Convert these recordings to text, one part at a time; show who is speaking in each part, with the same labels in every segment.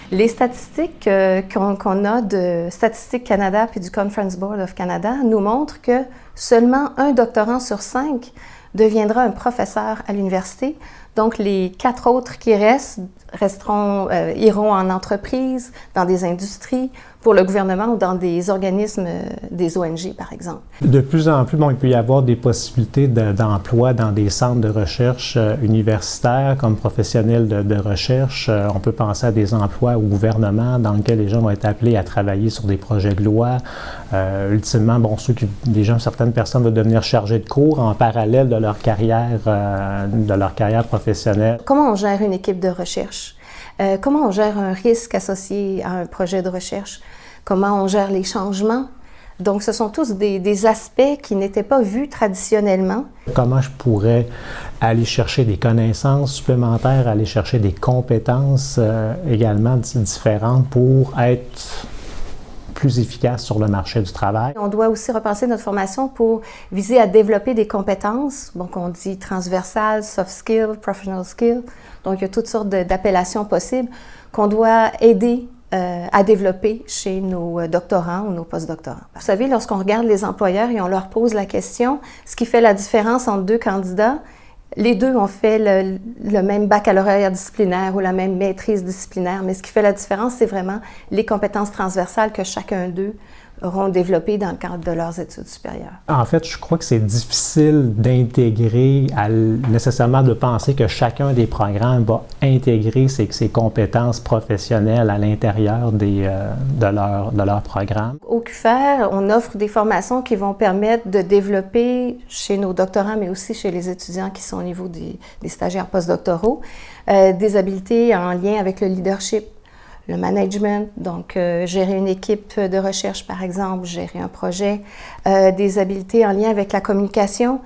Speaker 1: Les statistiques qu'on a de Statistique Canada puis du Conference Board of Canada nous montrent que seulement un doctorant sur 5 deviendra un professeur à l'université. Donc, les 4 autres qui iront en entreprise, dans des industries, pour le gouvernement ou dans des organismes, des ONG, par exemple.
Speaker 2: De plus en plus, il peut y avoir des possibilités d'emploi dans des centres de recherche universitaires comme professionnels de recherche. On peut penser à des emplois au gouvernement dans lesquels les gens vont être appelés à travailler sur des projets de loi. Ultimement, certaines personnes vont devenir chargées de cours en parallèle de leur carrière professionnelle.
Speaker 1: Comment on gère une équipe de recherche? Comment on gère un risque associé à un projet de recherche? Comment on gère les changements? Donc, ce sont tous des aspects qui n'étaient pas vus traditionnellement.
Speaker 2: Comment je pourrais aller chercher des connaissances supplémentaires, aller chercher des compétences également différentes pour être plus efficace sur le marché du travail.
Speaker 1: On doit aussi repenser notre formation pour viser à développer des compétences, donc on dit transversales, soft skills, professional skills. Donc, il y a toutes sortes d'appellations possibles qu'on doit aider à développer chez nos doctorants ou nos postdoctorants. Vous savez, lorsqu'on regarde les employeurs et on leur pose la question, ce qui fait la différence entre 2 candidats, les 2 ont fait le même baccalauréat disciplinaire ou la même maîtrise disciplinaire, mais ce qui fait la différence, c'est vraiment les compétences transversales que chacun d'eux auront développées dans le cadre de leurs études supérieures.
Speaker 2: En fait, je crois que c'est difficile d'intégrer, nécessairement de penser que chacun des programmes va intégrer ses compétences professionnelles à l'intérieur de leur programme.
Speaker 1: Au QFER, on offre des formations qui vont permettre de développer chez nos doctorants, mais aussi chez les étudiants qui sont au niveau des stagiaires postdoctoraux, des habiletés en lien avec le leadership, le management, donc gérer une équipe de recherche, par exemple, gérer un projet, des habiletés en lien avec la communication.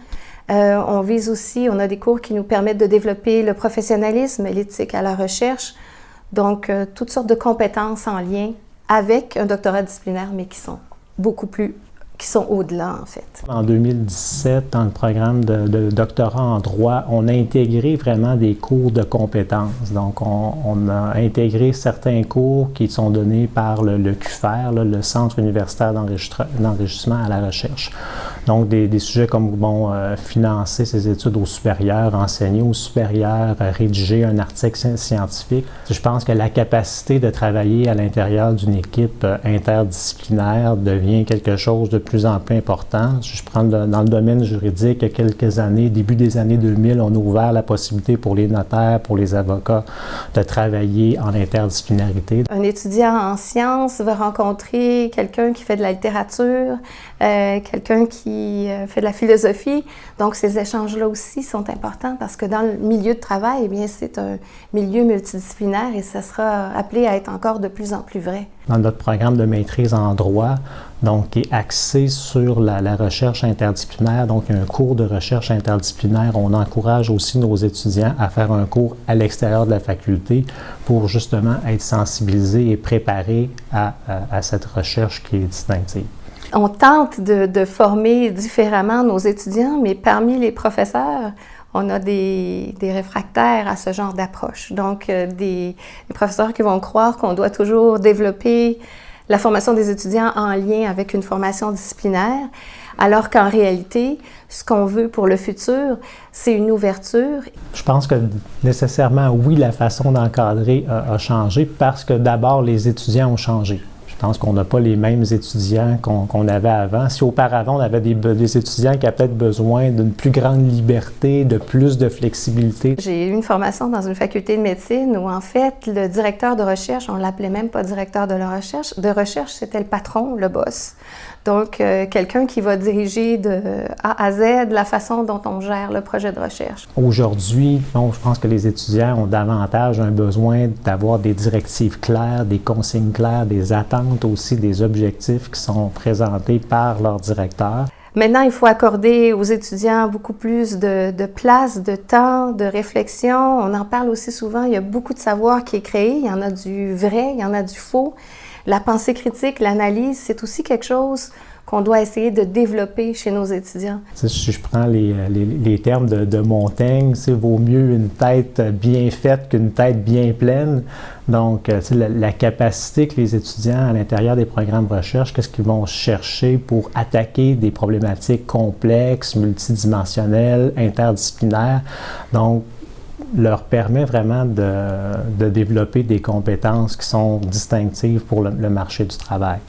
Speaker 1: On vise aussi, on a des cours qui nous permettent de développer le professionnalisme, l'éthique à la recherche, donc toutes sortes de compétences en lien avec un doctorat disciplinaire, mais qui sont au-delà, en fait.
Speaker 2: En 2017, dans le programme de doctorat en droit, on a intégré vraiment des cours de compétences. Donc, on a intégré certains cours qui sont donnés par le QFER, le Centre universitaire d'enrichissement à la recherche. Donc, des sujets comme financer ses études au supérieur, enseigner au supérieur, rédiger un article scientifique. Je pense que la capacité de travailler à l'intérieur d'une équipe interdisciplinaire devient quelque chose de plus en plus important. Je prends dans le domaine juridique, il y a quelques années, début des années 2000, on a ouvert la possibilité pour les notaires, pour les avocats, de travailler en interdisciplinarité.
Speaker 1: Un étudiant en sciences va rencontrer quelqu'un qui fait de la littérature, quelqu'un qui fait de la philosophie. Donc, ces échanges-là aussi sont importants parce que dans le milieu de travail, eh bien, c'est un milieu multidisciplinaire et ça sera appelé à être encore de plus en plus vrai.
Speaker 2: Dans notre programme de maîtrise en droit, donc, qui est axé sur la recherche interdisciplinaire, donc un cours de recherche interdisciplinaire. On encourage aussi nos étudiants à faire un cours à l'extérieur de la faculté pour justement être sensibilisés et préparés à cette recherche qui est distinctive.
Speaker 1: On tente de former différemment nos étudiants, mais parmi les professeurs, on a des réfractaires à ce genre d'approche. Donc, des professeurs qui vont croire qu'on doit toujours développer la formation des étudiants en lien avec une formation disciplinaire, alors qu'en réalité, ce qu'on veut pour le futur, c'est une ouverture.
Speaker 2: Je pense que nécessairement, oui, la façon d'encadrer a changé parce que d'abord, les étudiants ont changé. Je pense qu'on n'a pas les mêmes étudiants qu'on avait avant. Si auparavant, on avait des étudiants qui avaient peut-être besoin d'une plus grande liberté, de plus de flexibilité.
Speaker 1: J'ai eu une formation dans une faculté de médecine où, en fait, le directeur de recherche, on ne l'appelait même pas directeur de la recherche. De recherche, c'était le patron, le boss. Donc, quelqu'un qui va diriger de A à Z la façon dont on gère le projet de recherche.
Speaker 2: Aujourd'hui, je pense que les étudiants ont davantage un besoin d'avoir des directives claires, des consignes claires, des attentes aussi, des objectifs qui sont présentés par leur directeur.
Speaker 1: Maintenant, il faut accorder aux étudiants beaucoup plus de place, de temps, de réflexion. On en parle aussi souvent, il y a beaucoup de savoir qui est créé, il y en a du vrai, il y en a du faux. La pensée critique, l'analyse, c'est aussi quelque chose qu'on doit essayer de développer chez nos étudiants.
Speaker 2: Si je prends les termes de Montaigne, vaut mieux une tête bien faite qu'une tête bien pleine. Donc, la capacité que les étudiants à l'intérieur des programmes de recherche, qu'est-ce qu'ils vont chercher pour attaquer des problématiques complexes, multidimensionnelles, interdisciplinaires. Donc, leur permet vraiment de développer des compétences qui sont distinctives pour le marché du travail.